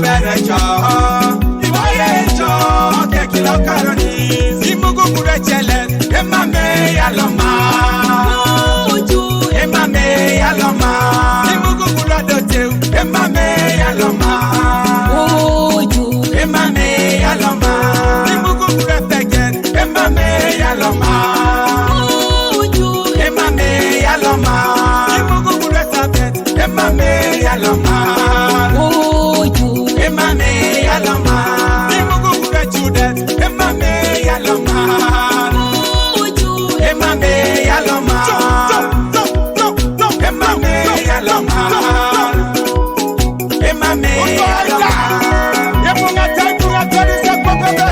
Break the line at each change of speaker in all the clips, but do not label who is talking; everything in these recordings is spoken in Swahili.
berecho iboye cho ke kilo karoni imugu kure chele emame yaloma uju emame yaloma imugu kure dote emame yaloma uju emame yaloma imugu kure pege emame yaloma uju emame yaloma imugu kure sabet emame yaloma uju emame yaloma imugu kure chude emame yaloma uju emame yaloma emame yaloma emame yaloma yepunga takunga tadisa kokebe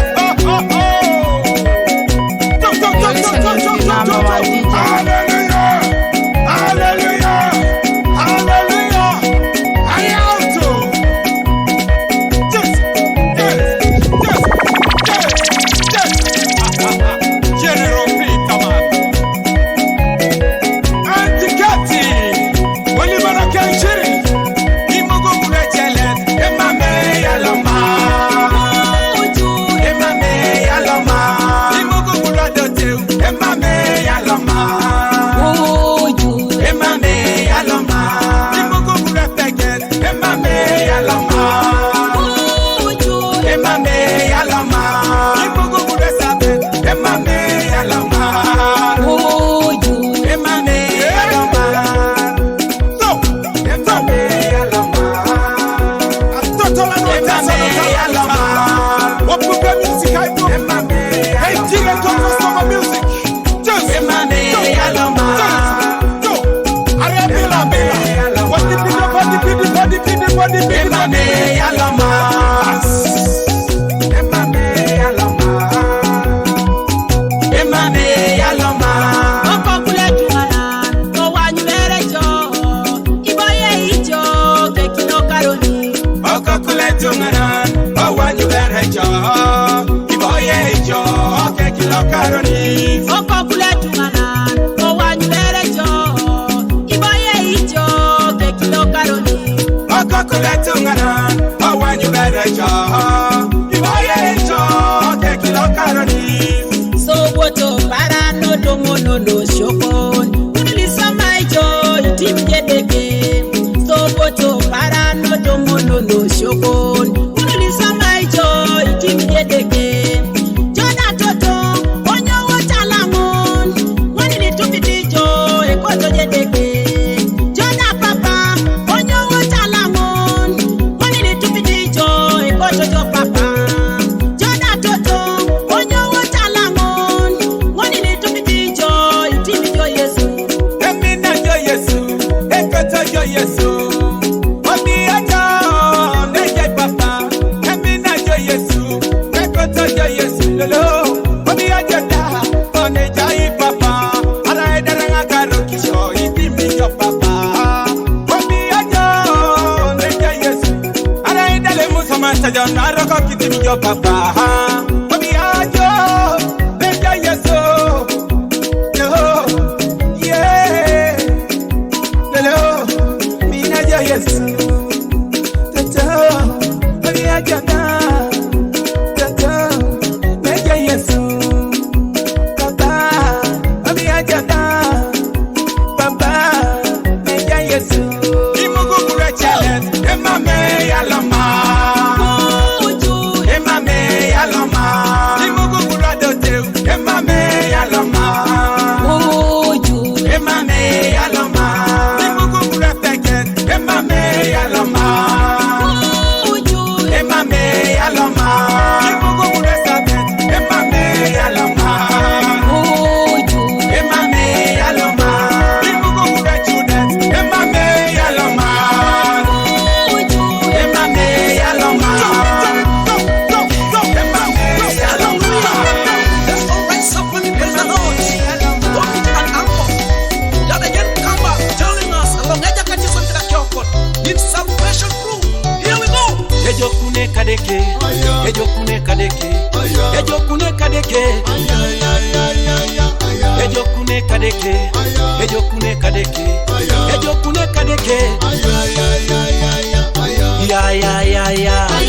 Ya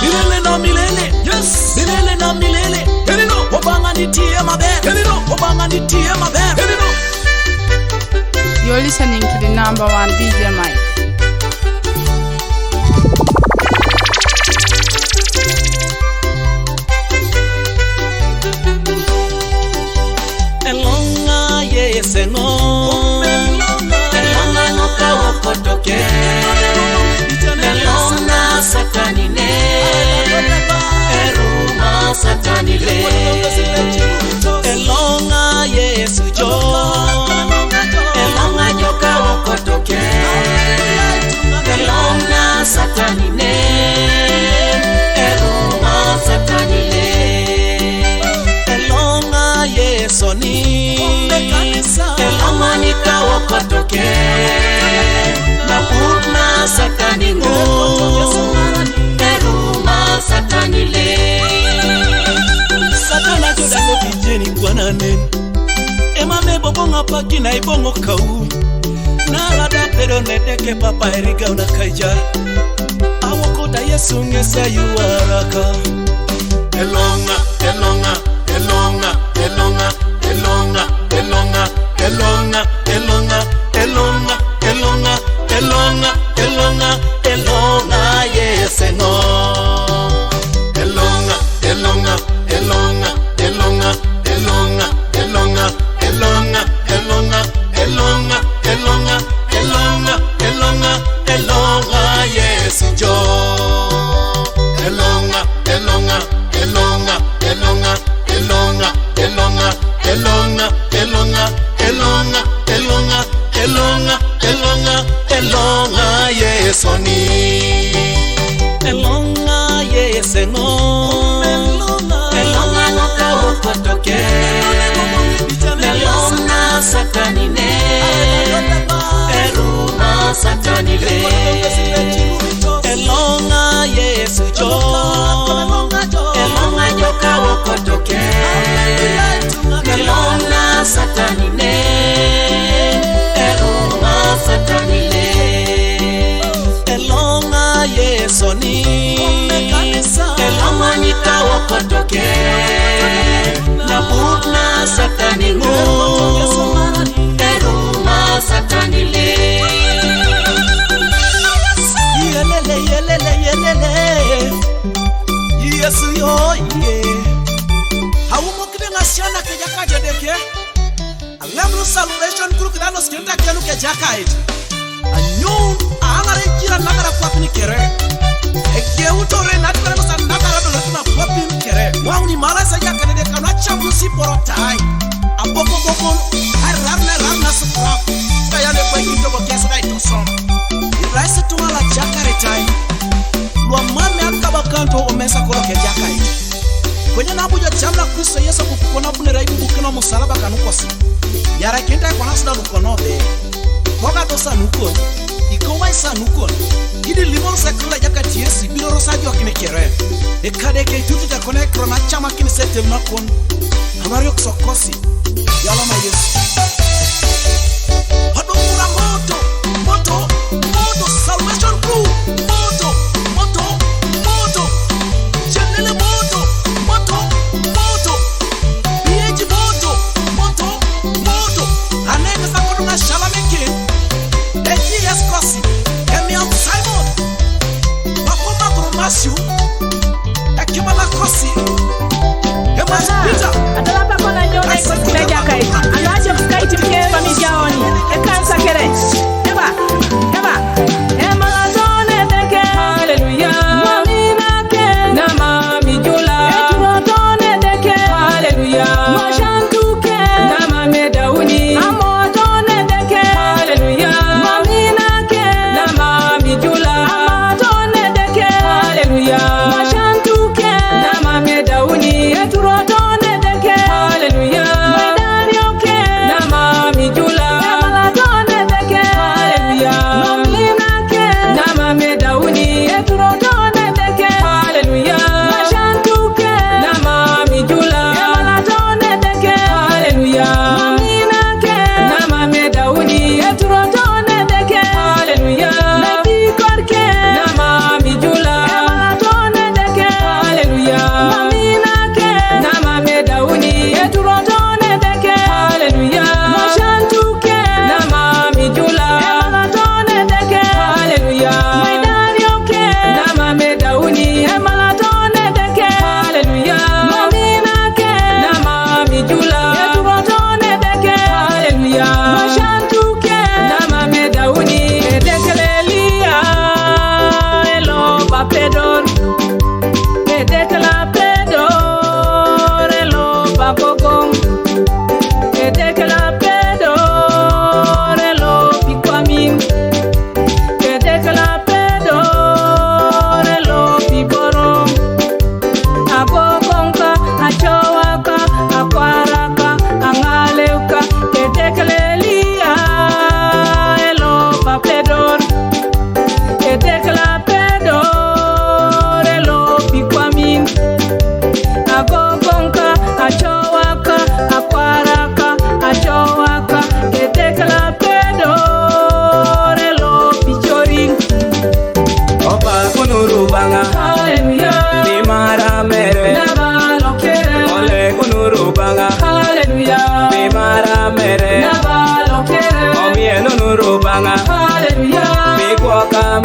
Milele na milele, yes. Milele na milele, obanga nitie maber, obanga nitie maber.
You're listening to the #1 DJ Mike.
Elonga yeseno, elonga noka wakotoke, elonga satanine, eruma satanile, elonga yesu jo, elonga joka wakotoke, elonga satanine, eruma satanile, elonga yesoni, elonga nika wakotoke, na una sataningo, eruma satanile. Satana jodango bijeni kwananen, ema mebobonga paki na ibongo kau, na lada pero neteke papa erika unakaija, awokoda yesu ngesa yuaraka. Elonga, elonga, elonga, elonga, elonga, elonga, elonga, elonga, elonga, elonga, elonga, elonga, elonga, yeseno. Elonga, elonga, elonga, elonga, elonga, elonga, elonga, elonga, elonga, elonga, elonga, elonga, elonga, yesu jo. Elonga, elonga, elonga, elonga, elonga, elonga, elonga, elonga, elonga, elonga, elonga, elonga, elonga, yesoni. Elonga yeseno, elonga noka wakotoke, elonga satanine, eruma satanile, elonga yesu jo, elonga joka wakotoke, elonga satanine, eruma satanile, elonga yesoni, elonga nika wakotoke, na una sataningo, eruma satanile. Yelele yelele yelele, yesu yo ye. Haumo kidenga siana kejaka jedeke. Alemru salvation kuru kidano skenta kenu kejaka it. Anyun angare jira nagara kwapini kere. Eke utore natikare masa nagara do lakuna kwapini kere. Wangni mala sa yaka nede kanu achamu si porotai. Aboko bokon hararna supra. Kaya ne kwa hito bokesa da ito som. Iraisa tuwala jakare tai. Lua mame akabakanto omesa koloke jaka it. Kwenye nabuja chamla Kristo Yesu kukukona bunera ibu bukino musalaba kanukosi. Yara kenta kwa nasda nukonobe. Koga dosa nukon. Ikowa isa nukon. Idi limon sekula jaka tiesi bilo rosaji wakine kere. Ekade ke tutu ta kone krona chama kini sete makon. Amario kusokosi. Yalama Yesu. Hadumura moto. Moto. Moto. Salvation crew. Moto. Moto. Moto. Chenele moto. Moto. Moto. Pieji moto. Moto. Moto. Aneka sakodu na shalameke. Eji eskosi. Emiam Simon. Makoma Gromasio. Ekimala kosi. Emas Peter.
Adala pa kona nyona ikosi meja kai. Alaje mskaiti mkeba mijaoni. Eka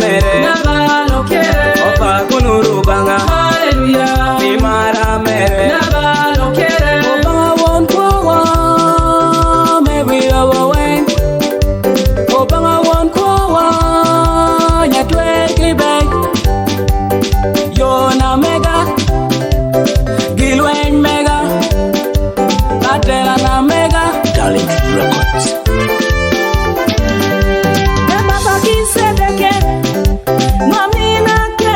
mere
Nabalo kere
Opa kunuru banga
Hallelujah
Imara mere
Nabalo kere
Obanga won kwa Maybe overwhelmed Obanga won kwa Nyatwe klibe Yona mega Gilwen mega Batera na mega
Darling Records.
Baba kisedeke Mamina ke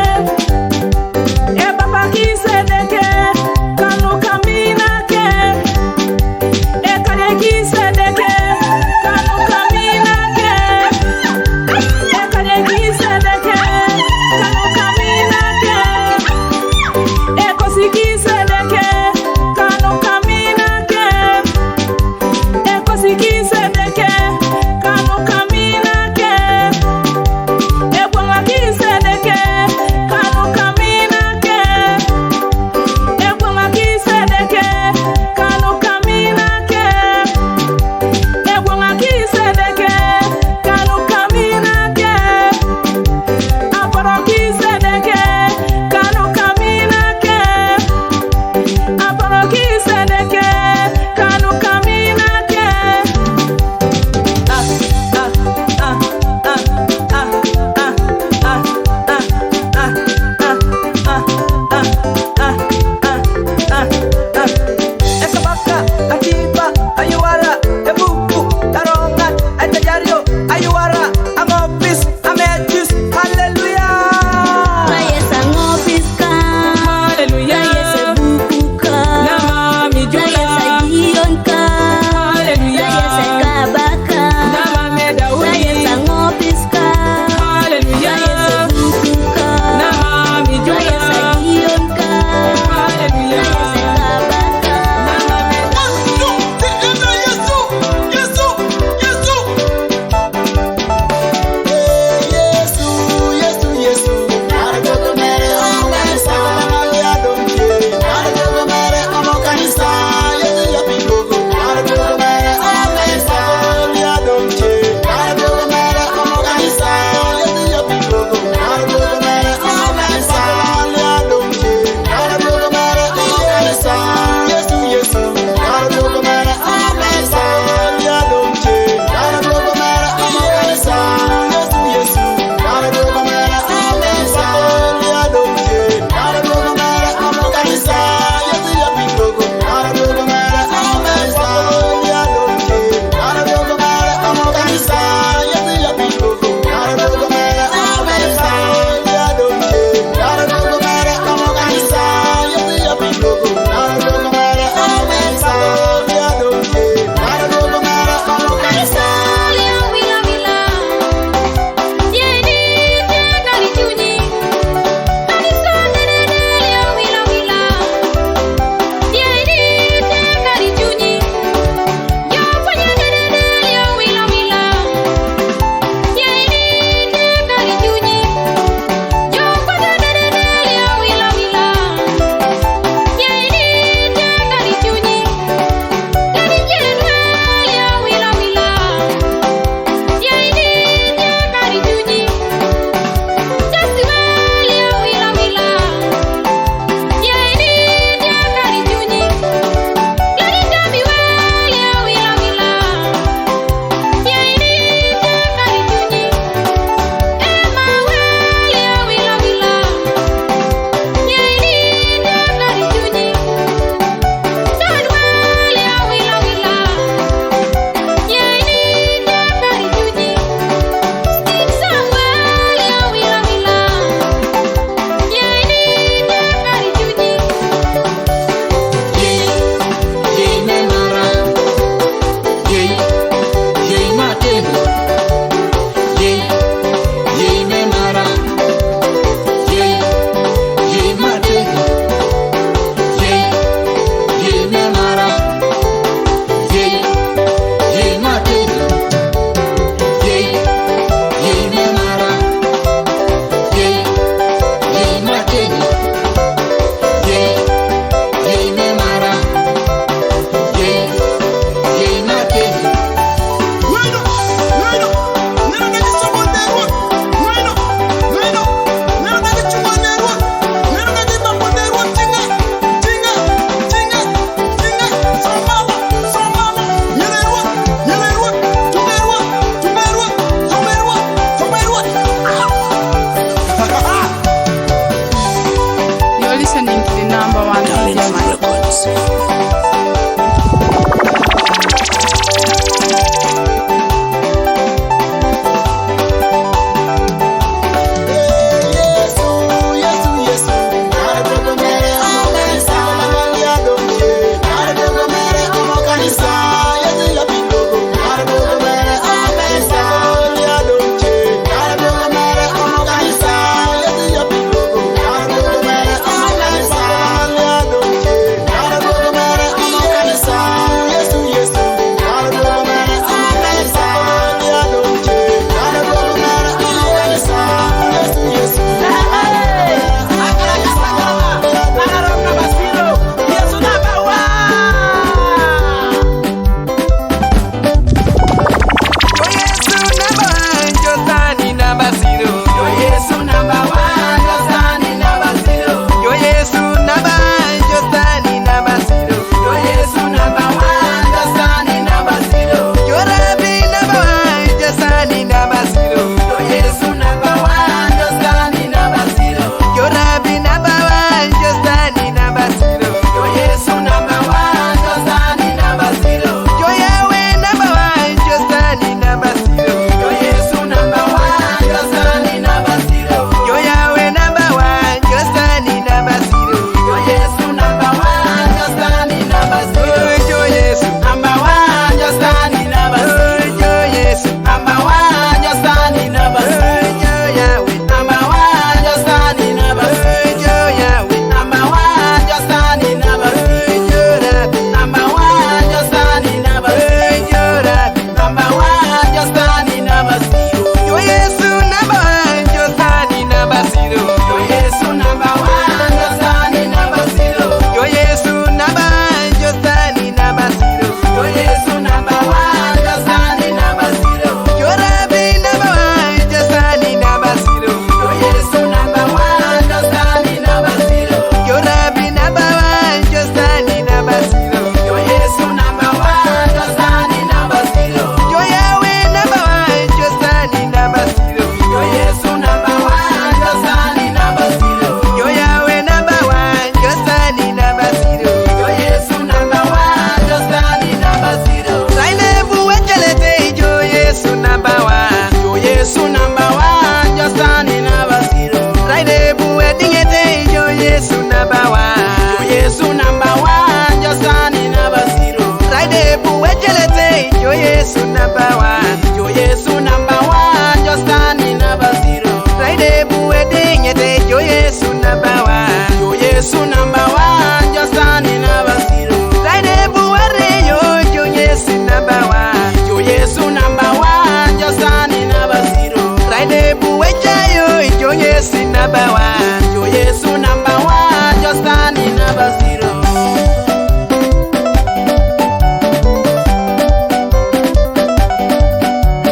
Yesu number one, just standing number zero. Ride buware yo Yesu number one. Yo Yesu number one, just standing number zero. Ride buweja yo Yesu number one. Yo Yesu number one, just standing number zero.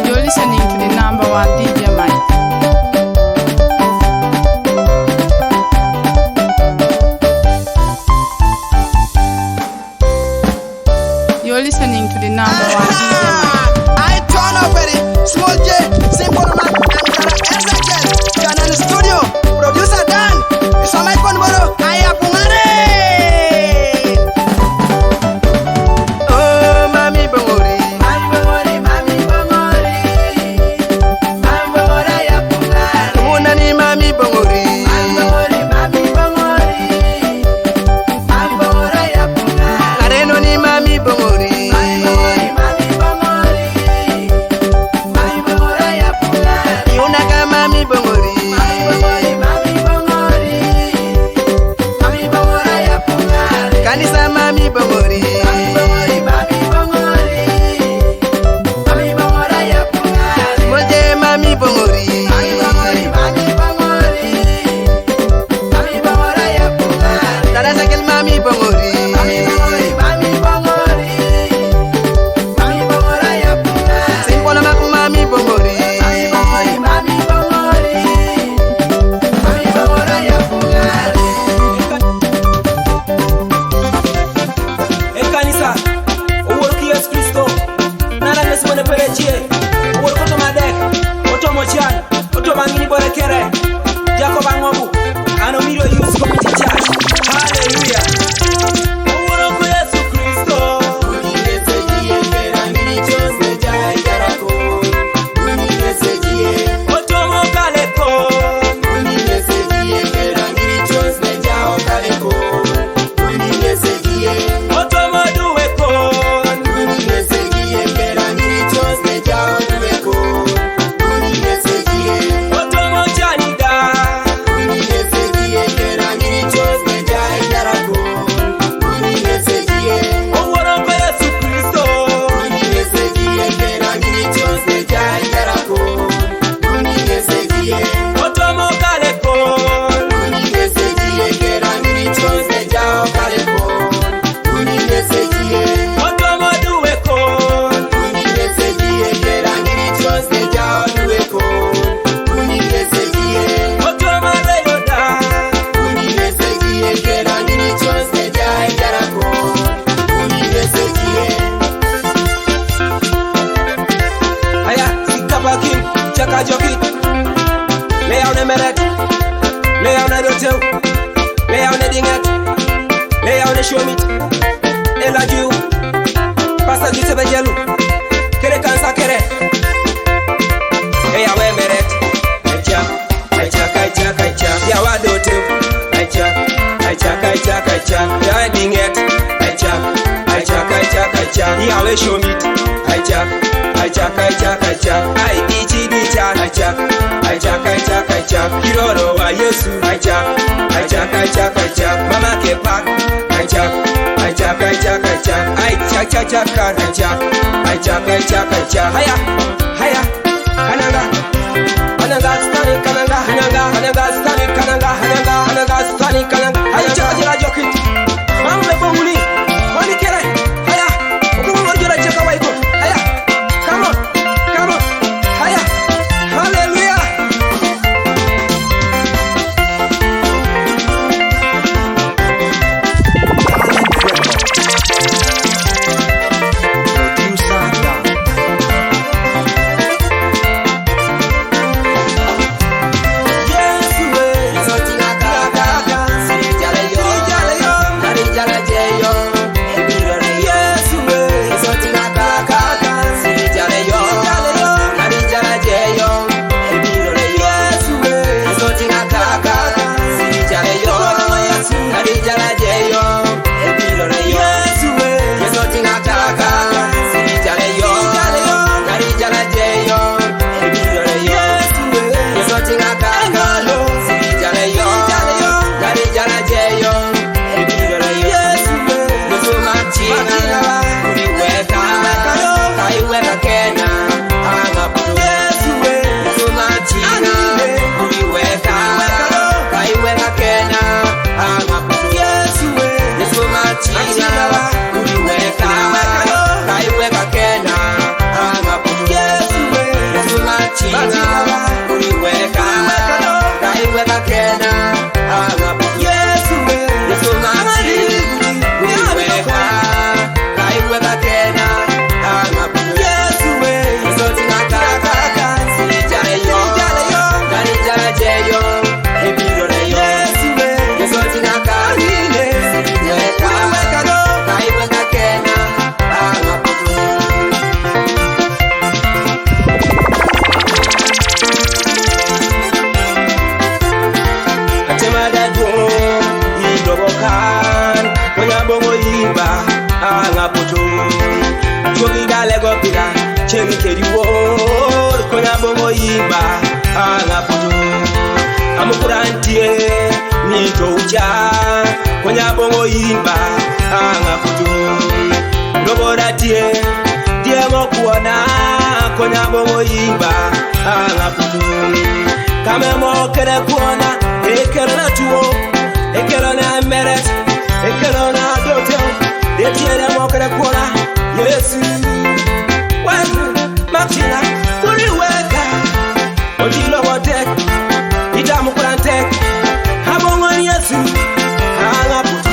You're listening to the number one DJ Mike. You're listening to the number one DJ Mike.
I turn up very small J, simple man, and SHL. Ghana in the studio, producer Dan. It's a microphone, bro. I am Pungare. Oh, mami bongori, mami bongori, mami bongori ya Pungare. Muna ni mami bongori, mami bongori ya Pungare. Kareno ni mami bongori. Kanisa mami bongori, Moje mami bongori, Dada Sakil mami bongori, Simple mak mami bongori,
Ekanisa, uworo Yesu Kristo. Nana Yesu mwana perechie. Uworo koto madek, koto mochan, koto bangini borekere. Jacob Angobu, anomiro Youth Community Church. Hallelujah. Uworo Yesu Kristo. Koto mokaleko. Koto moduweko. Koto mochanida. Uworo Yesu Kristo. Koto mokaleko. Koto moduweko. Koto madeyoda. Aya, sikabakin, chakajokit. Leyaw ne meret, leyaw ne dotew, leyaw ne dinget, leyaw ne shomit. Eladiu, pasta gite bejelu, kere kansa kere. Eya we meret, aicha, ya wa dotew, aicha, ya dinget, aicha, ya we shomit, aicha, ai ichi dicha, aicha, kiroro wa Yesu, aicha, mama kepak, aicha, ai cha, haya, kananga, stani kananga, haya chakajira jokit, mamu meponguli, wani kere, haya, ukumu jira chaka waiko, haya, come on, haya, hallelujah. Yes, Yesu we Yesu nasi Niweka Kaiweka kena Yesu we Yesu tinakaka Sijaleyo Jeyo Ebiro leyo Yesu we Yesu tinakaka Niweka Kaiweka kena Bongo yimba angapoto chogi dale go pila chemi kedi wo konya bongo yimba angapoto amukurantie ni toucha konya bongo yimba angapoto loboratie die mo kuona konya bongo yimba angapoto kame mo kere kuona ekere na tuo ekere na meret ekelona dote etiere mokere kuona Yesu wangu makina kuriweka ojilo wotek itamu kurantek habongo Yesu angaputu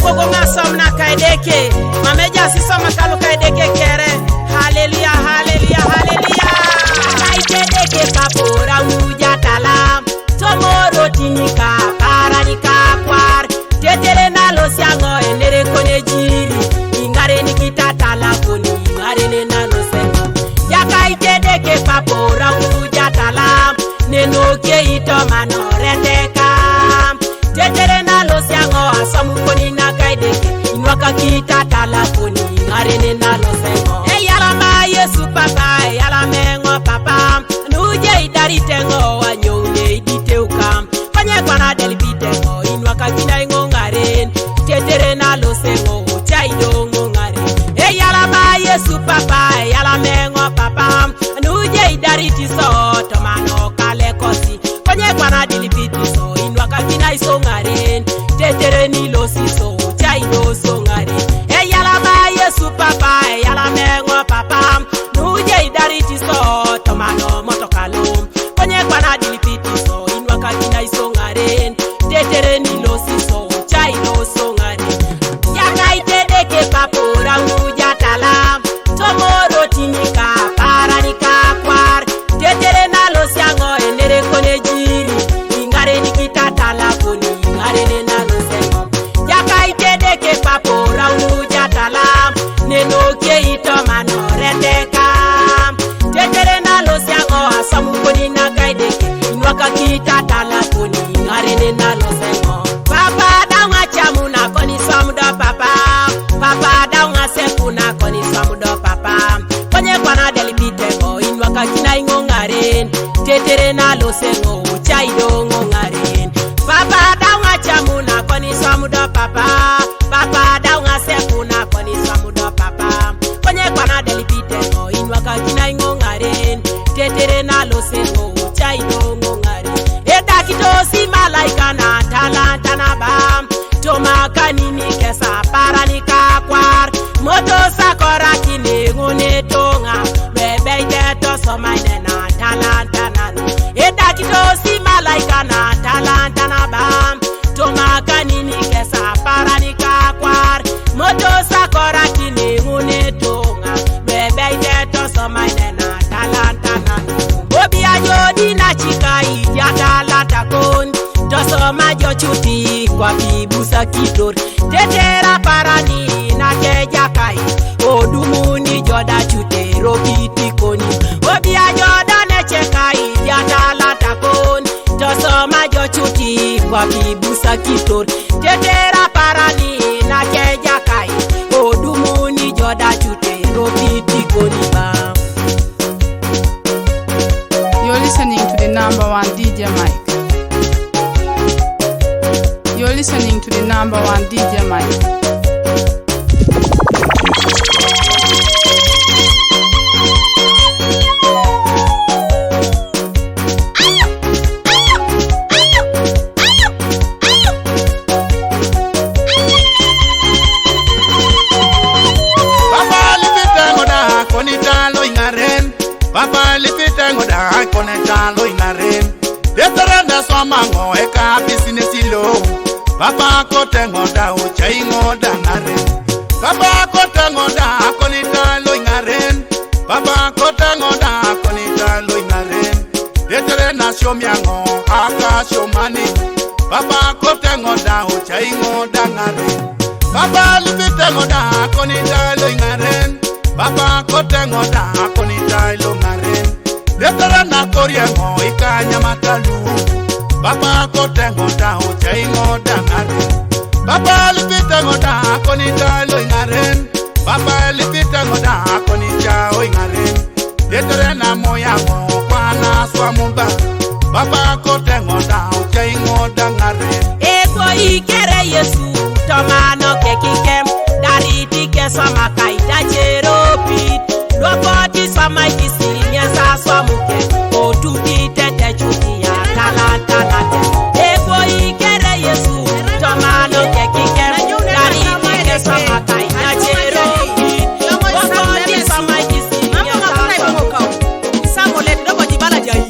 Gogo ngasom na kaideke mameja sisoma kalu kaideke kere haleluya haleluya haleluya kaideke kapora muja tala tomoro tinika paranika kwar tetere nalo siango enere kone jiri ingare nikita tala koni ingare ne nalo sengo ya kaideke kapora muja tala nenoke ito manorendeka tetere nalo siango asamu koni Inwaka kita talafoni Ngarene nalo sengo Eyala ma Yesu papa Eyala mengo papa Nuje idari tengo Wanyonge idite ukam Kwenye kwa na delibite ngo Inwaka kina ingo ngaren Tetere nalo sengo Chaido ngo ngaren Eyala ma Yesu papa Eyala mengo papa Nuje idari tiso Tomano kale kosi Kwenye kwa na delibite so Inwaka kina iso ngaren Tetere nilo siso Chaido songari eyala ba Yesu papa eyala mengo papa nuje idariti so tomano motokalo kwenye kwa na dilipiti so inwaka kina isongari tetere nilo siso Chaido songari yaka itedeke papura nguja tala tomoro tinika paranika kwar tetere nalo siango enere kone jiri ingare nikita tala koni ingare nalo sengo itedeke papora muja tala nenoke ito manorendeka tetere nalo siango asamu koni na kaideke inwaka kita tala koni ngarene nalo sengo papa daunga chamu na koni samudo papa daunga seku na koni samudo papa konye kwa na delibite ngo inwaka kina ingo ngaren tetere nalo sengo Chaido ngo ngaren papa daunga chamu na koni samudo papa daunga seku na koni samudo papa konye kwa na delibite ngo inwaka kina ingo ngaren tetere nalo sengo Chaido ngo ngaren eda kitosi malaika na talanta na bam toma kanini kesa paranika kwar moto sakora kini ngune tonga bebe iteto somaine na talanta na eda kitosi malaika na talanta na bam toma kanini kesa paranika kwar moto sakora kini ngune tonga bebe iteto somaine na talanta na obi ajodi na chikai ya talanta kon tosoma jochuti kwa bibusa kitor tetera parani na keja kai odumuni joda chutero kitikoni obi ajoda ne chekai ya talanta kon tosoma jochuti kwa bibusa kitor tetera parani na keja kai odumuni joda chutero kitikoni ba.
You're listening to the #1 DJ Mike. You're listening to the #1 DJ Mike.
mango eka business ilo Papa kote ngoda uchai ngoda ngaren Papa kote ngoda akonita lo ngaren Papa kote ngoda akonita lo ngaren Detere na shomiango aka shomani Papa kote ngoda uchai ngoda ngaren Papa lipite ngoda akonita lo ngaren Papa kote ngoda akonita lo ngaren Detere na koriango ikanya matalu Papa kote ngoda uchai ngoda ngaren Papa lipite ngoda akonita lo ngaren Papa lipite ngoda akonita o ngaren Detere na moya mo kwana swamumba Papa kote ngoda uchai ngoda ngaren
Eko ikere Yesu tomano kekikem dariti keswa makaita cheropit Lopoti swama ikisinya sa swamuke Otuki tete chuki ya talatalate Eko ikere Yesu tomano kekikem dariti keswa makaita cheropit Lopoti swama ikisinya sa swamuke Samolet dogo jibala jai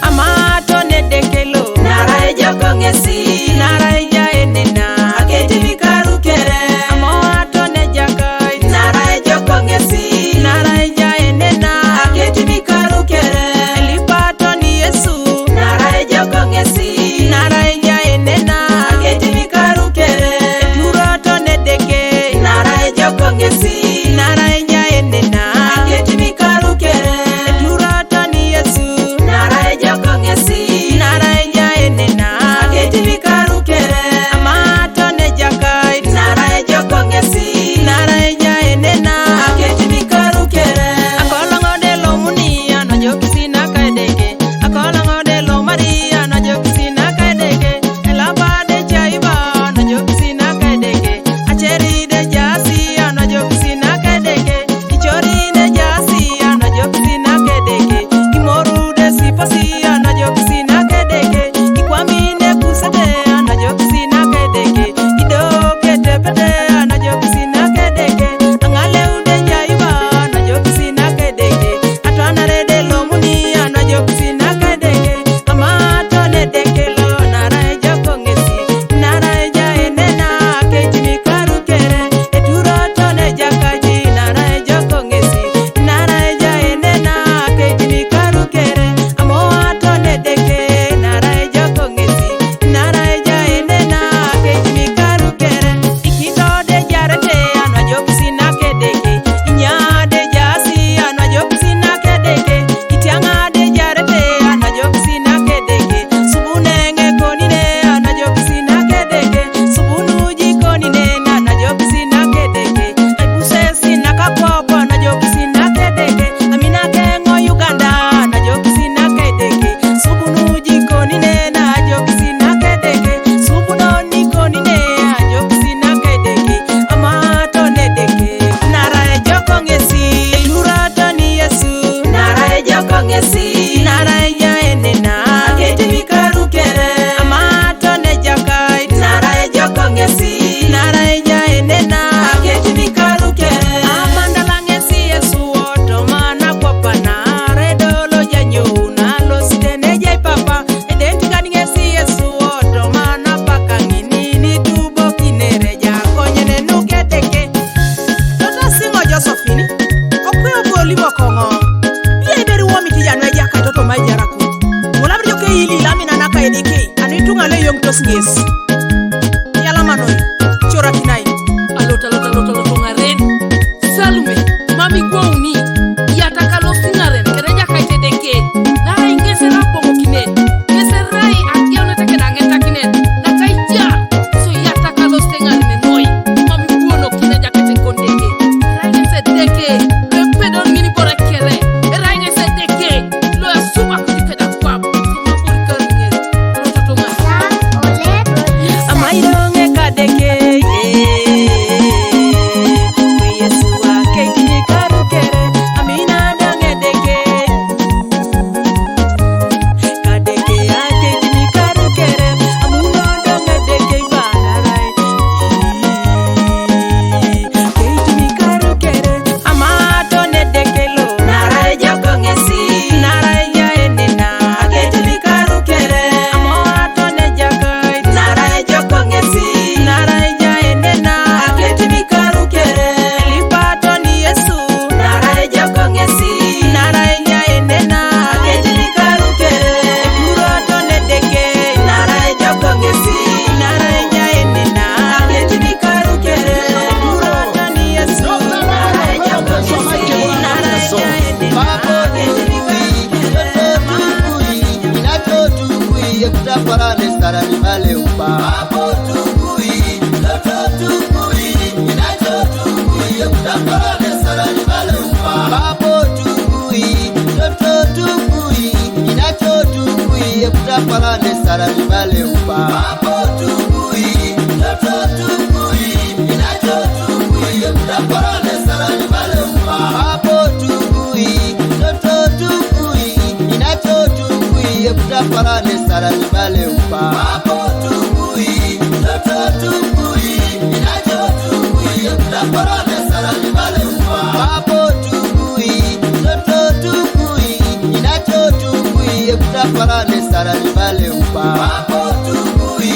Amato nedekelo Narai joko ngesi Narai jaenena Aketi mikaru kere Amato nejakai Narai joko ngesi Narai jaenena Aketi mikaru kere Elipato ni Yesu Narai joko ngesi Narai jaenena Aketi mikaru kere Eturato nedeke Narai joko ngesi Narai jaenena Aketi mikaru kere Eturato ni Yesu Narai joko ngesi Narai jaenena Aketi mikaru kere Amato nejakai Narai joko ngesi Narai jaenena Aketi mikaru kere Akola ngode lo munia no jokisi na kaideke Akola ngode lo Maria no jokisi na kaideke Elaba de jaiba no jokisi na kaideke Acheri de jasi no jokisi na kaideke Ichori de jasi no jokisi na kaideke Imoru de sipasi no jokisi na kaideke Ikwamine kusede no jokisi na kaideke Idoke tepete no jokisi na kaideke Angale ude jaiba no jokisi na kaideke Atwanare de lo munia no jokisi na kaideke Amato nedeke lo narai joko ngesi Narai jaenena keji mikaru kere Eturato nejakaji narai joko ngesi Narai jaenena keji mikaru kere Amoato nedeke narai joko ngesi Narai jaenena keji mikaru kere Ikito de jarete anwa jokisi na kedeke Inya de jasi anwa jokisi na kedeke Itianga de jarete anwa jokisi na kedeke Subunenge konine anwa jokisi na kedeke Subunuji konine anwa jokisi na kedeke Aibusesi na kapopo anwa jokisi na kedeke Amina kengo Uganda anwa jokisi na kedeke Subunuji konine na jokisi na kedeke Subunoni konine anwa jokisi na kedeke Amato nedeke Narai joko ngesi Elurato ni Yesu Narai joko ngesi Narai jaenena Aketi mikaru kere Amato nejakai Narai joko ngesi Narai jaenena Aketi mikaru kere Amandala ngesi Yesu oto mana kwapana Redolo janyo na lo sitene jai papa Edenti gani ngesi Yesu oto mana pakangini Ni tubo kinere jako nyene nuketeke Tota singo Josephine Okuyo boli mokongo Iya iberi wami tijano ejaka toto maijaraku Mulabri joke hili lamina naka edike Anitunga le yong tosnges Yala manoi Chora kinai
Alota ngaren. Salume, mami gwauni. Yataka lo singaren. Kereja kaite deke. Nara ingese na pongo kine. Ngese rai akia una teke dangen takine. Na kaija. So yataka lo singaren moi. Mami gwono kine jakete kondeke. Rai ngese deke. Repedon ngini bora kere. Rai ngese deke. Lo ya suma kutike da kwabo. Sima bori kere ngese. Loto ngaren.
sarani male upa. Hapo tukui, toto tukui, inacho tukui, utaparane sarani male upa. Hapo tukui, toto tukui, inacho tukui, utaparane sarani male upa. Hapo tukui, toto tukui, inacho tukui, utaparane sarani male upa. Hapo tukui, toto tukui, inacho tukui, utaparane sarani male upa. Hapo tukui, toto tukui, inacho tukui, utaparane sarani male upa. Hapo tukui, toto tukui, inacho tukui, utaparane sarani male upa. Hapo tukui,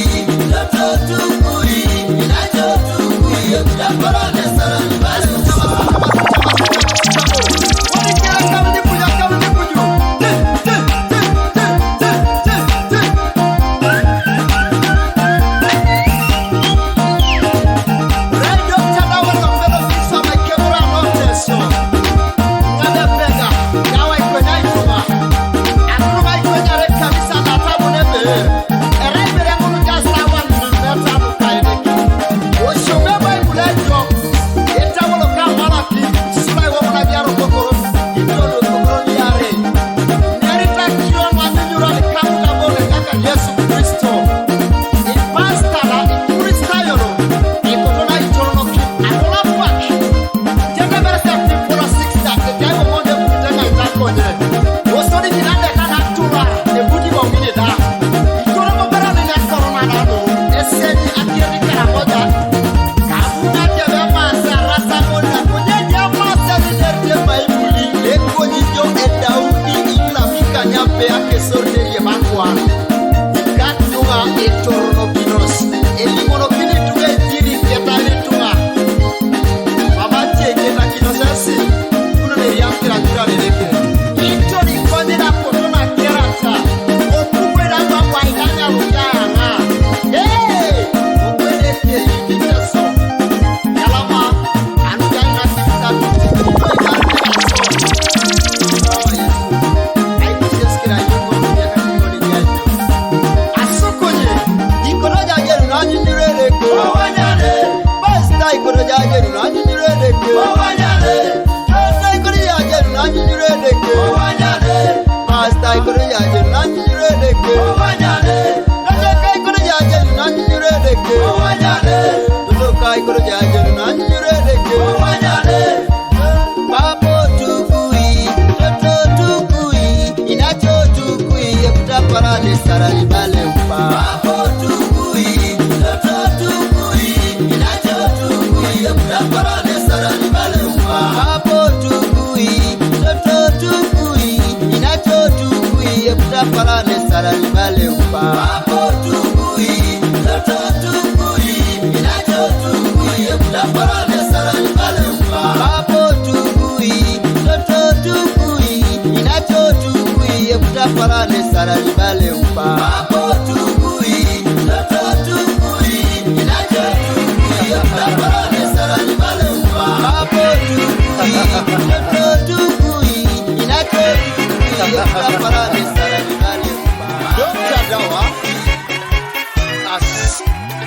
toto tukui, inacho tukui, utaparane sarani male upa. Sarani male upa. Hapo tukui, toto tukui, inacho tukui, utaparane sarani male upa. Hapo tukui, toto tukui, inacho tukui, utaparane sarani male upa. Hapo tukui, toto tukui, inacho tukui, utaparane sarani male upa. Hapo tukui, toto tukui, inacho tukui, utaparane sarani male upa. Hapo tukui, toto tukui, inacho tukui, utaparane sarani male upa. Hapo tukui, toto tukui, inacho tukui, utaparane sarani male upa. Dr. Dawa,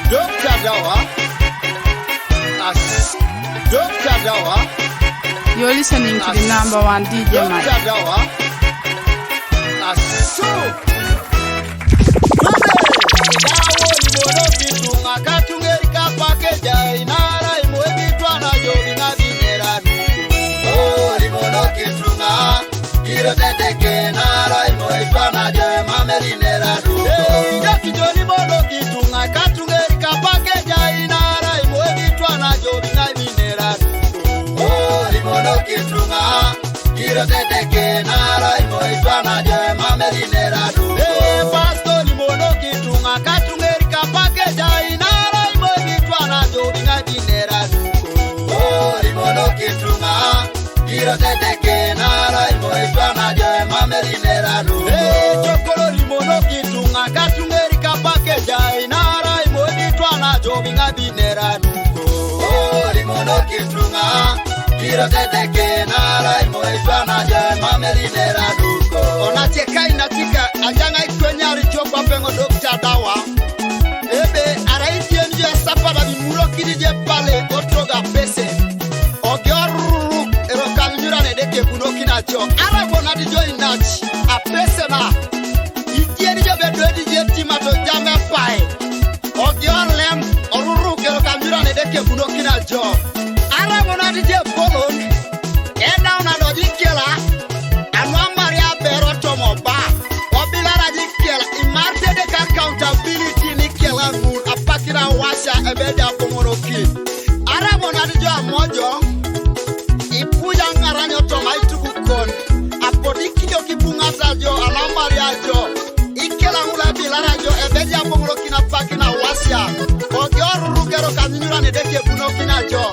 Dr. Dawa, Dr. Dawa.
You're listening to the #1 DJ Mike.
Dr. Dawa. Pastor ni mono kitunga katungeri kapake jainara imogitwa na jobi na dinera duko. Limono kitunga kiro teteke nara imogitwa na jobi mamerinera duko. Chokolo limono kitunga katungeri kapake jainara imogitwa na jobi na dinera duko. Limono kitunga kiro teteke nara imogitwa na jobi mamerinera duko. Onacheka inatika ajanga ikwenyari chokwa pengo Dr. Dawa. mojo arabo na di jo inach apesena idieni jo bedo di jeti mato jame pai ogiorlem oruru kero kamira ne deke buno kina jo arabo na di je bolon enda una do dikela anwa maria bero tomo ba obilara dikela imarte de accountability ni kela ngun apakira washa ebeda pomoro ki arabo na di jo mojo ipuja ngaranyo toma itukukon apodiki jo kibungata jo alamaria jo ikela ngula bilara jo ebeda pomoro kina pakina washa ogioruru kero kamira ne deke buno kina jo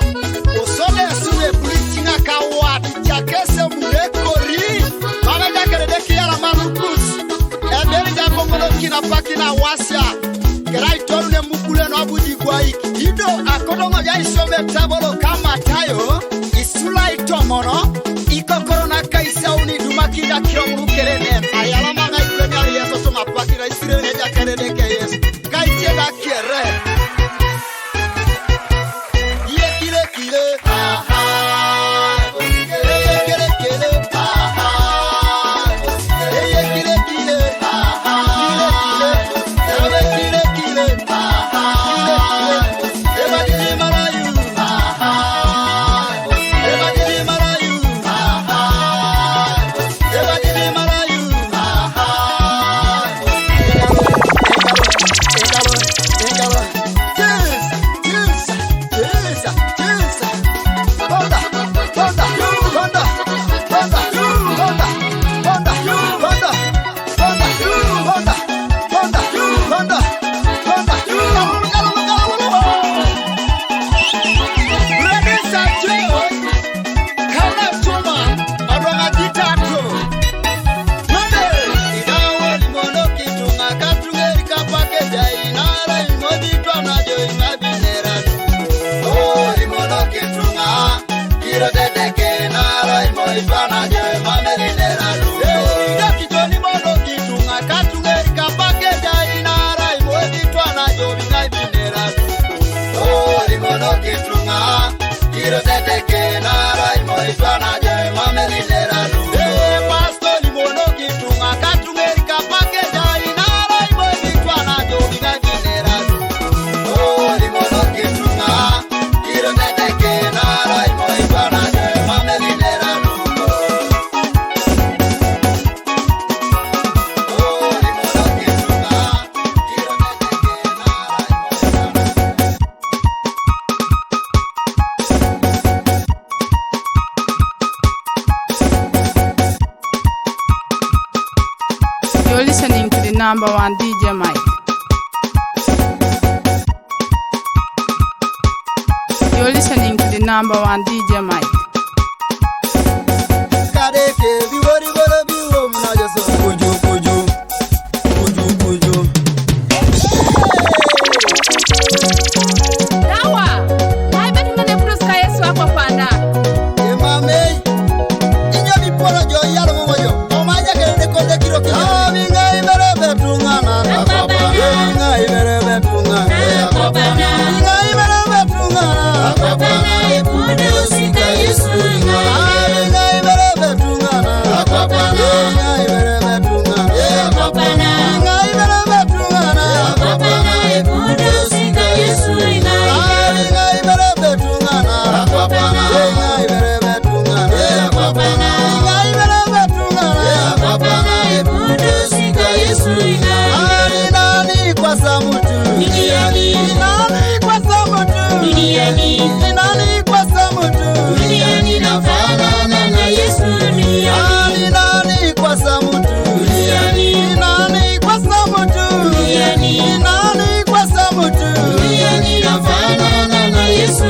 osole suwe bulitinga kawa jakese murekori mama jakere de kiara manukus ebeli ja pomoro kina pakina washa kerai tolu ne mukule no abudi gwai ido akodongo ja isome tabolo kama tayo isula itomono ikokoro na kaisa uni dumakida kiromu kerene ayala manga ikwenya yeso to mapakira isirene jakere de kayes kaitie da kere
You're listening to the number one DJ Mike. You're listening to the number one DJ Mike.
Kadeke biwori bolo biwo mna joso kuju kuju kuju kuju
Dawa, mai betu na nepros ka Yesu akopanda.
emame inyo biporo jo yalo moyo omaja kende konde kiro kiro binga ibere betungana akopana binga ibere betungana akopana binga ibere betungana akopana ipunde usika Yesu binga ibere betungana akopana binga ibere betungana akopana binga ibere betungana akopana ipunde usika Yesu binga ibere betungana akopana binga ibere betungana akopana binga ibere betungana akopana ipunde usika Yesu binga nani kwa samutu duniani nani kwa samutu duniani nani kwa samutu duniani nafanana na Yesu duniani nani kwa samutu duniani nani kwa samutu duniani nani kwa samutu duniani nafanana na Yesu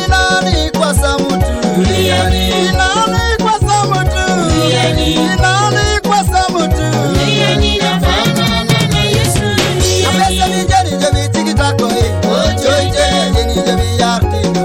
nani kwa samutu duniani nani kwa samutu duniani nani kwa samutu duniani nafanana na Yesu apesa ni jeni jebi tikitako ojoje jeni jebi yartino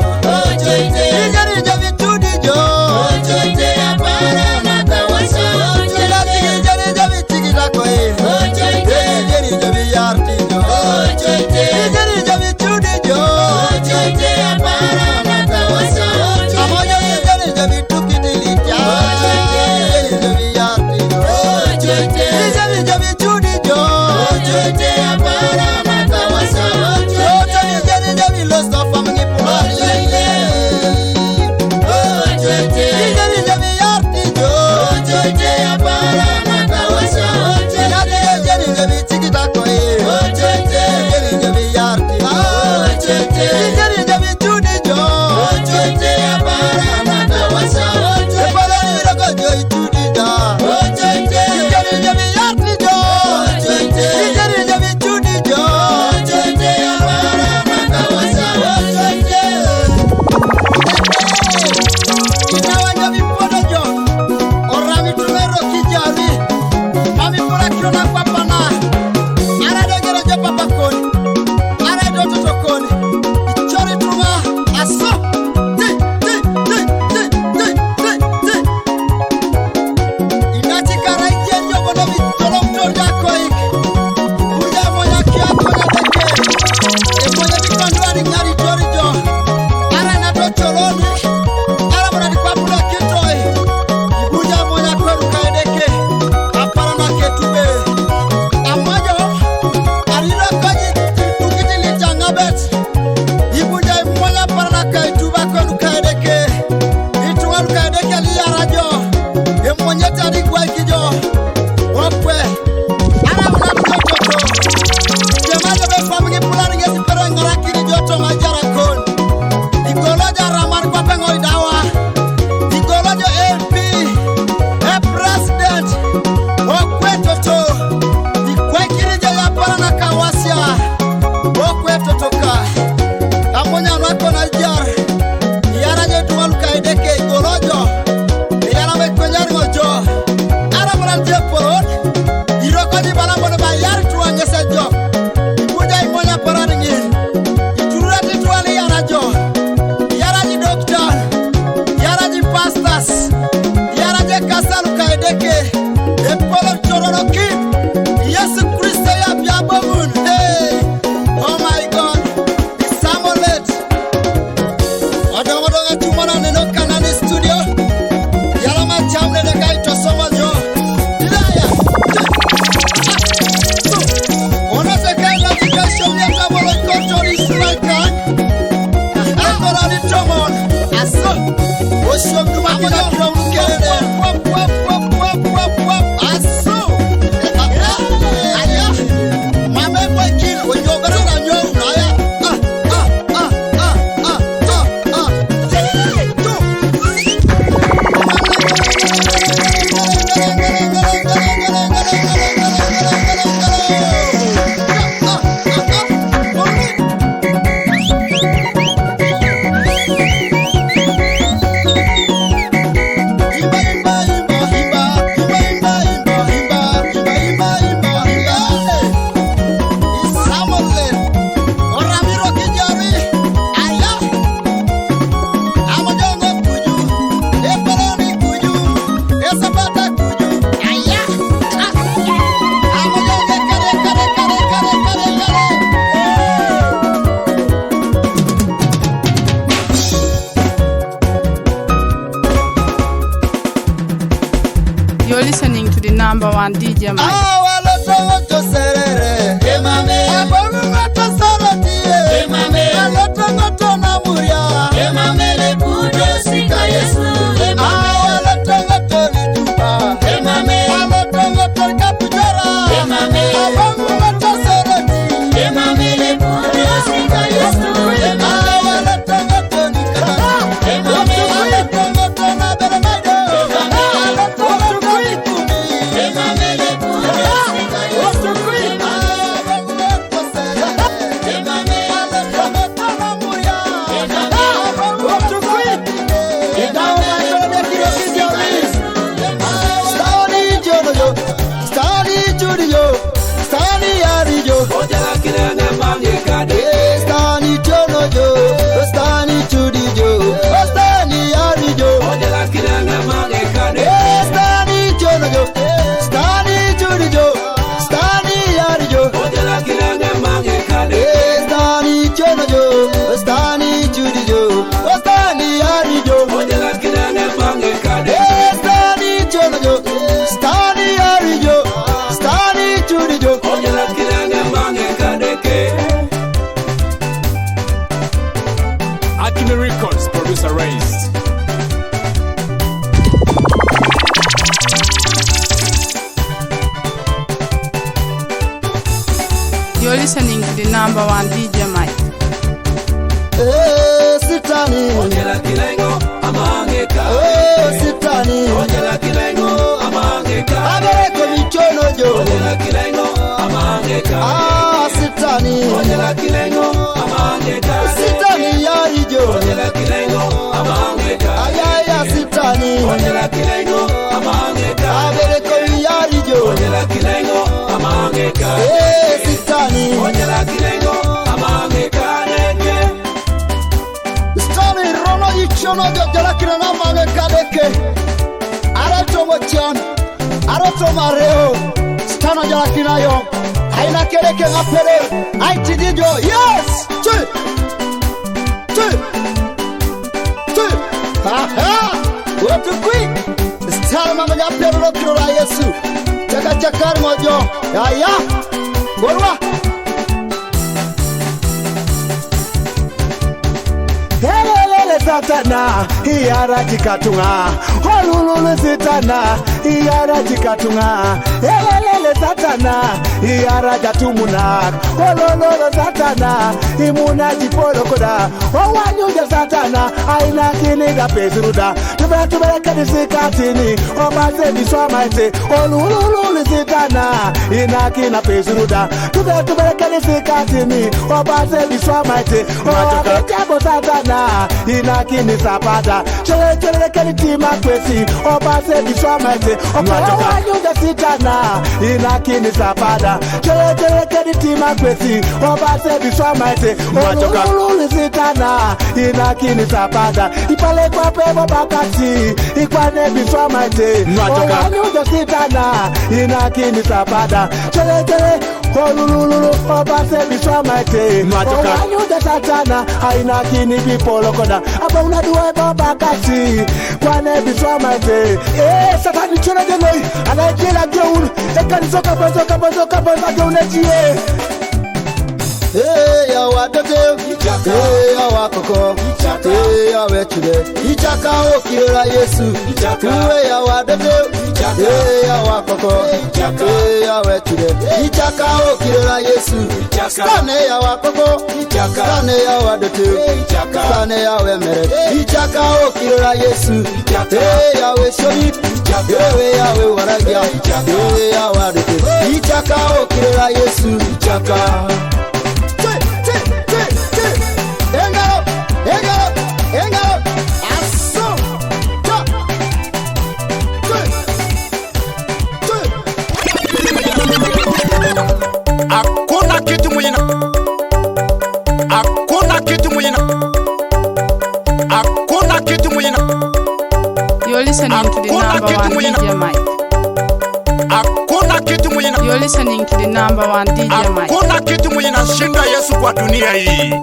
number one DJ Mike.
Records, producer Race.
You're listening to the number one DJ Mike.
Sitani. Sitani. Abereko michono jo. Sitani. Sitani yari jo. Ayaya sitani. Abereko yari jo. Sitani. Sitani rono ichono jo jalakina na mange kadeke. Arato mochian. Arato mareo. Stano jalakina yo. Aina kereke ngapere. Aiti dijo. Yes. Two. What to quick? It's time I'm gonna pay rock to Yesu. Chakar mojo. Ya. Borwa. Helele satana, iyara jikatunga. Holulu sitana, iyara jikatunga. Helele satana, iyara jatumuna. Hololo satana, imuna jipolo koda. Owanyuja satana, aina kini da pesuruda. Tubele kadisi katini, obase biswa maite. Holulu sitana, ina kina pesuruda. Tubele kadisi katini, obase biswa maite. Obase satana. Inakini sapata chere kani tima kwesi obase biswamete okanyuja sitana inakini sapata chere kani tima kwesi obase biswamete okanyuja sitana inakini sapata ipale kwa pebo bakati ikwane biswamete okanyuja sitana inakini sapata chere holululu obase biswamete okanyuja satana inakini polo koda aba unadua baba kati kwane biswamate satani chona denoi anajela geun ekanizoka bazoka geunajie ya wadote ya wakoko ya wechude ichaka okirora Yesu uwe ya wadote ya wakoko ya wechude ichaka okirora Yesu stane ya wakoko stane ya wadote stane ya wemere ichaka okirora Yesu ya weshori ya we waragia ya wadote ichaka okirora Yesu ichaka
Hakuna kitu mwingine. Hakuna kitu mwingine. Hakuna kitu mwingine.
You're listening to the number one DJ Mike.
Hakuna kitu mwingine.
You're listening to the number one DJ Mike.
Hakuna kitu mwingine shinda Yesu kwa dunia hii.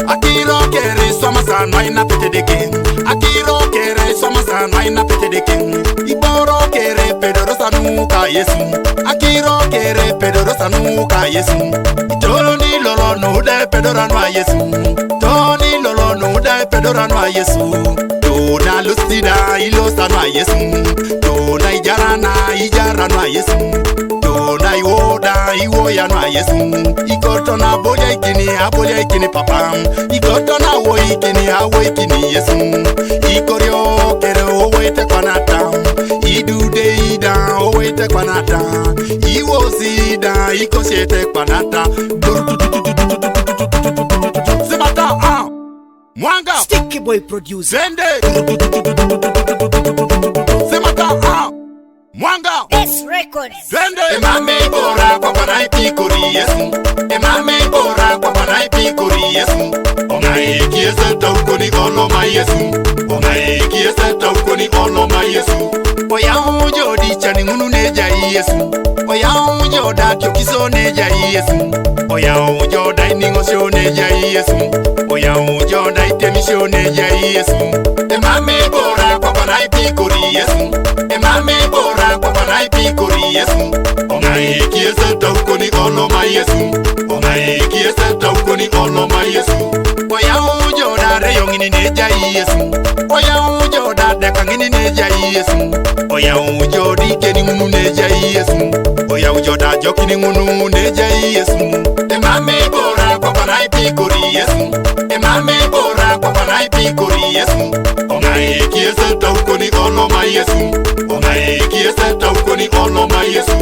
Akiro keri soma san vaina pete de king. Akiro kere soma san vaina pete de king. Iboro kere pedoro sanuka yesu. Akiro kere pedoro sanuka yesu. Toni lolo no de pedora no yesu. Toni lolo no de pedora no yesu. Dona lucida ilosa no yesu. Dona ijara no yesu. Dona iwoda iwoya no yesu. Ikoto na abolia ikini papa. Ikoto na wo ikini yesu. Ikorio kere owete kwanata. Idude ida owete kwanata. Iwozida ikoshete kwanata. Sebata Mwanga
Sticky Boy producer
Zende Semata Mwanga
S Records
Zende Emame bora kwa panai pikuri yesu. Emame bora kwa panai pikuri yesu. Ongai kiese taukoni ono ma yesu. Ongai kiese taukoni ono ma yesu. Oya ujo di chani ngunu neja yesu. Oya ujo da kyokiso neja yesu. Oya ujo da iningo sho neja yesu. Oya ujo da itemisho neja yesu. Emame bora kwa panai pikuri yesu. Emame bora kwa panai pikuri yesu. Ongai kiese taukoni ono ma yesu. Ongai kiese taukoni ono ma yesu. Oya ujo da reyongini neja yesu. Oya ujo da dekangini neja yesu. Oya ujo di keni ngunu neja yesu. Oya ujo da jokini ngunu neja yesu. Emame bora kwa panai pikuri yesu. Emame bora kwa panai pikuri yesu. Ongai kiese taukoni ono ma yesu. Ongai kiese taukoni ono ma yesu.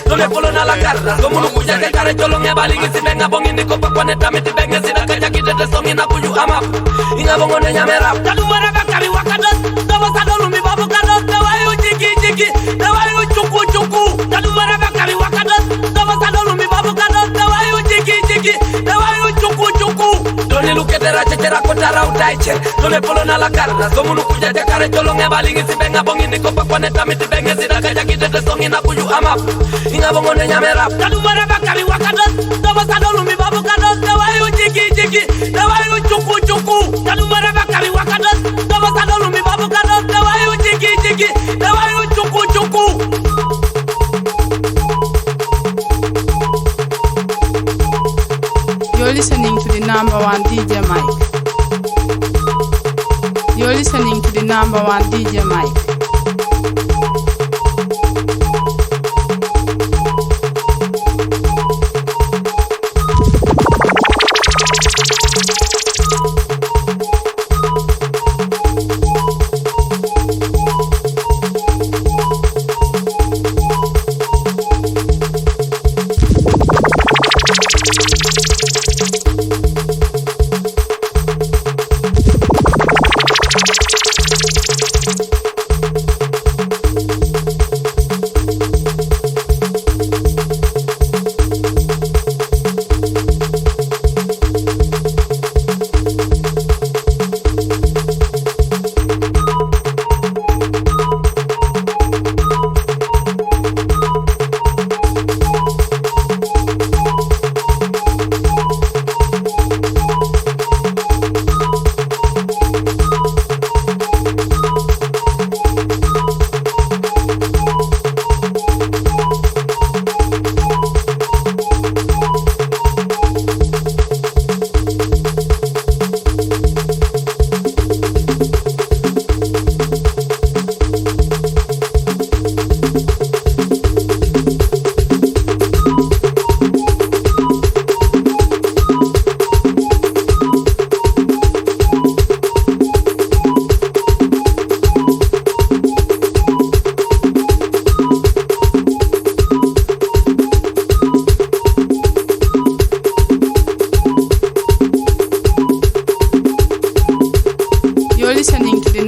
Dole polo na la carra, como no kuja ke kare cholo nge balingi si benga bongi ni kopa kwa neta miti benga si daka jaki tete songi na kuju ama inga bongo ne nyame rap tadu wara bakari wakados dobo sadolu mi babu kados dawayu jiki dawayu chuku tadu wara bakari wakados dobo sadolu mi babu kados dawayu jiki dawayu chuku dole luke tera chechera kotara utaiche dole polo na la carra, como no kuja ke kare cholo nge balingi si benga bongi ni kopa kwa neta miti benga si daka jaki tete songi na kuju ama inga bongo ne nyame rap tadu wara bakari wakados dobo sadolu mi babu kados dawayu jiki dawayu chuku tadu wara bakari wakados dobo sadolu mi babu kados dawayu jiki dawayu chuku
You're listening to the number one DJ Mike. You're listening to the number one DJ Mike.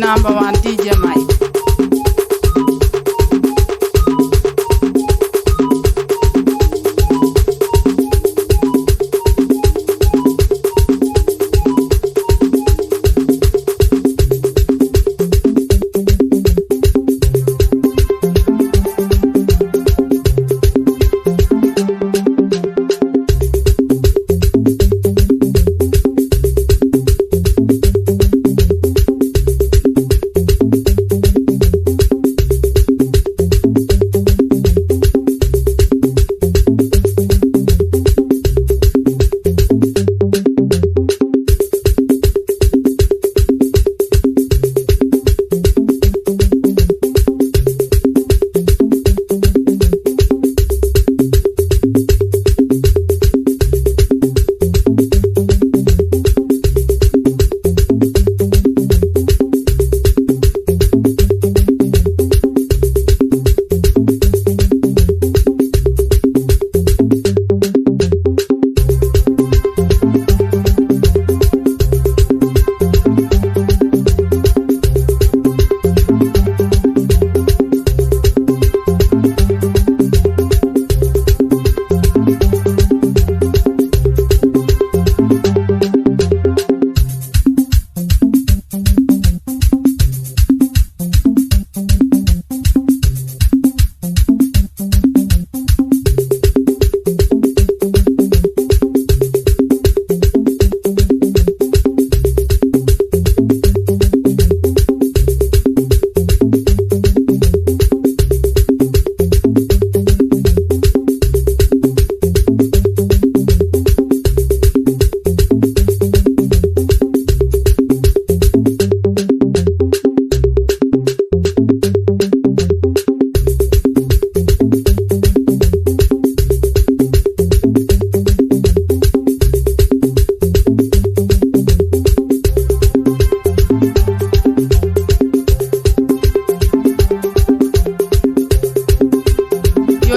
number one DJ Mike.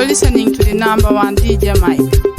You're listening to the number one DJ Mike.